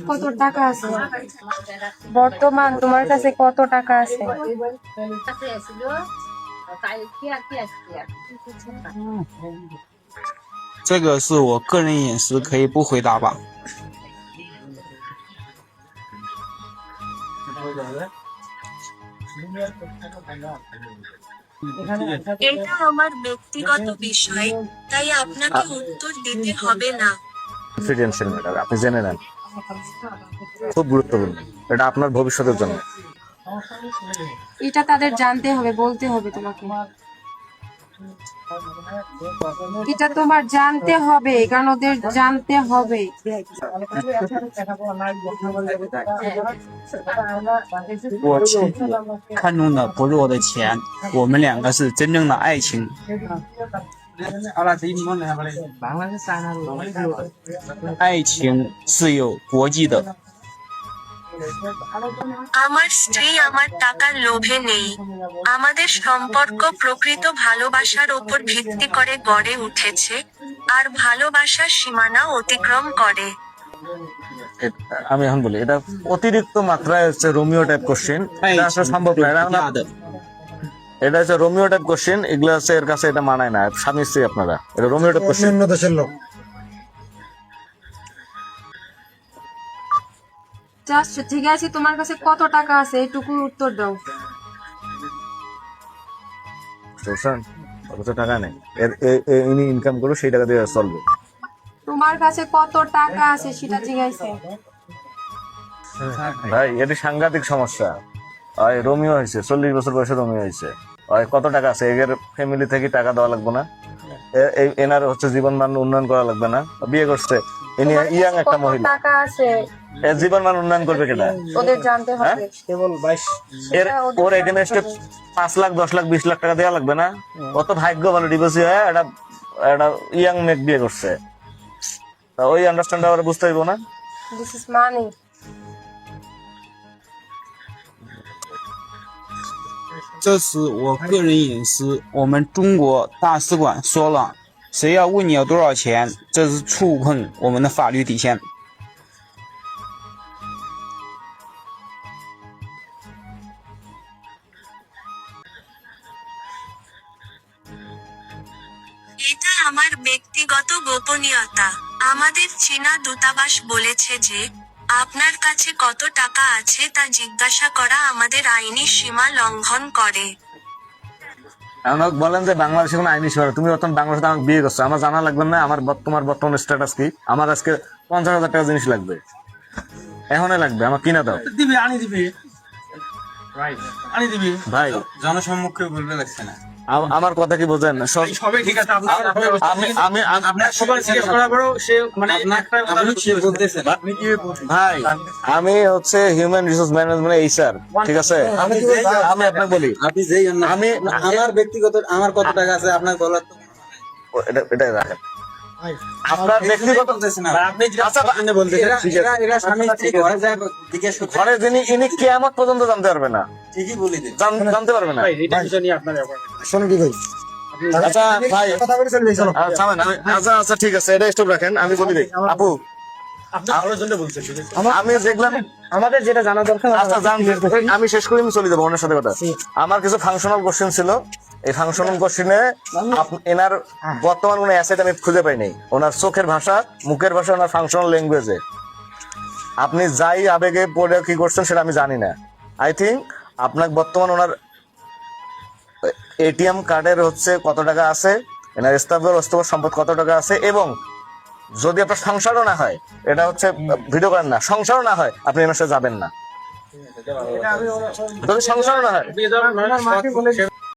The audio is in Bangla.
কত টাকা আছে? বর্তমান তোমার কাছে কত টাকা আছে? 这个是我个人隐私，可以不回答吧？ এটা আমার ব্যক্তিগত বিষয়, তাই আপনাকে উত্তর দিতে হবে না। কনফিডেন্সিয়াল ম্যাটার, আপনি জেনে নেন, খুব গুরুত্বপূর্ণ, এটা আপনার ভবিষ্যতের জন্য। এটা তাদের জানতে হবে, বলতে হবে তোমাকে। এটা তোমার জানতে হবে, কারণ ওদের জানতে হবে। 我妻子看中的不是我的钱，我们两个是真正的爱情。爱情是有国际的。 আমার স্ত্রী আমার টাকার লোভে নেই। আমাদের সম্পর্ক প্রকৃত ভালোবাসার ওপর ভিত্তি করে গড়ে উঠেছে, আর ভালোবাসার সীমানা অতিক্রম করে। আমি এখন বলি, এটা অতিরিক্ত মাত্রায় হচ্ছে রোমিও টাইপ কোশ্চেন, এটা আসলে সম্ভব না। এটা হচ্ছে রোমিও টাইপ কোশ্চেন, এগুলো হচ্ছে এর কাছে এটা মানায় না। স্বামী স্ত্রী আপনারা, এটা রোমিও টাইপ কোশ্চেন। অন্য দেশের লোক। আচ্ছা ঠিক আছে, তোমার কাছে কত টাকা আছে এটুকু উত্তর দাও। বুঝছেন? অত টাকা নেই, ইনি ইনকাম করো, সেই টাকা দিয়ে চলবে। তোমার কাছে কত টাকা আছে সেটা জিজ্ঞাসা। ভাই এটা সাংঘাতিক সমস্যা। ওই রোমিও হয়েছে, 40 বছর বয়সে রোমিও হয়েছে। ওই কত টাকা আছে, এর ফ্যামিলি থেকে টাকা দেওয়া লাগবে না, এনার হচ্ছে জীবন মান উন্নয়ন করা লাগবে না। বিয়ে করছে, ইনি ইয়াং একটা মহিলা, টাকা আছে, এর জীবন মান উন্নয়ন করবে কেনা? ওদের জানতে হবে। কেবল 22 ওর এগেনস্টে 5 লাখ 10 লাখ 20 লাখ টাকা দেওয়া লাগবে না? কত ভাগ্য ভালো, ডিভোর্সি হয়ে একটা ইয়াং মেয়ে বিয়ে করছে, তা ওই আন্ডারস্ট্যান্ড আবার বুঝতে হইব না? This is money. 这是我个人隐私，我们中国大使馆说了，谁要问你要多少钱，这是触碰我们的法律底线。 এটা আমার ব্যক্তিগত গোপনীয়তা। আমাদের চীনা দূতাবাস বলেছে যে, আপনার কাছে কত টাকা আছে তা জিজ্ঞাসা করা আমাদের আইনি সীমা লঙ্ঘন করে। এখন বলেন যে বাংলাদেশে কোনো আইনি সীমা, তুমি যখন বাংলাদেশে আমাকে বিয়ে করছো, আমার জানা লাগবে না আমার বর্তমান স্ট্যাটাস কি? আমার আজকে 50,000 টাকা জিনিস লাগবে, এখনই লাগবে, আমার কিনা দাও। দিবি আনি দিবি আনি দিবি ভাই জনসম্মুখে বলতে লাগছে না। আমার কথা কি বোঝেন? সবাই ঠিক আছে, আমি আপনার সবার জিজ্ঞেস করার পরেও সে মানে বলতেছে ভাই, আমি হচ্ছে হিউম্যান রিসোর্স ম্যানেজমেন্ট এইচআর, ঠিক আছে? আমি আপনাকে বলি, আপনি যেই আমি আমার ব্যক্তিগত আমার কত টাকা আছে আপনার বলার তো এটাই রাখেন, আপনার ব্যক্তিগত আপনি আচ্ছা, এরা স্বামী স্ত্রী ঘরে যায় জিজ্ঞেস করতে ঘরে যিনি কিয়ামত পর্যন্ত জানতে পারবে না, ঠিকই বলে দিন জানতে পারবে না। শোনো কি ভাই, আচ্ছা ভাই, কথা বলে চলে যাই, চলো। আচ্ছা ঠিক আছে, এটা স্টপ রাখেন, আমি বলি দিই। আপু আমি দেখলাম আমাদের যেটা জানা দরকার, আচ্ছা আমি শেষ করে আমি চলে যাবো ওনার সাথে কথা। আমার কিছু ফাংশনাল কোশ্চেন ছিল, এই ফাংশনাল কোশ্চেনে এনার বর্তমান কোনো অ্যাসেট আমি খুঁজে পাইনি। ওনার চোখের ভাষা, মুখের ভাষা, ওনার ফাংশনাল ল্যাঙ্গুয়েজে আপনি যাই আবেগে পড়ে কি করছেন সেটা আমি জানি না। আই থিঙ্ক আপনার বর্তমান ওনার এটিএম কার্ডের হচ্ছে কত টাকা আছে, এনার স্থাবর অস্থাবর সম্পদ কত টাকা আছে, এবং যদি আপনার সংসারও না হয়, এটা হচ্ছে ভিডিও করেন না, সংসারও না হয়, আপনি এনার সাথে যাবেন না। যদি সংসারও না হয়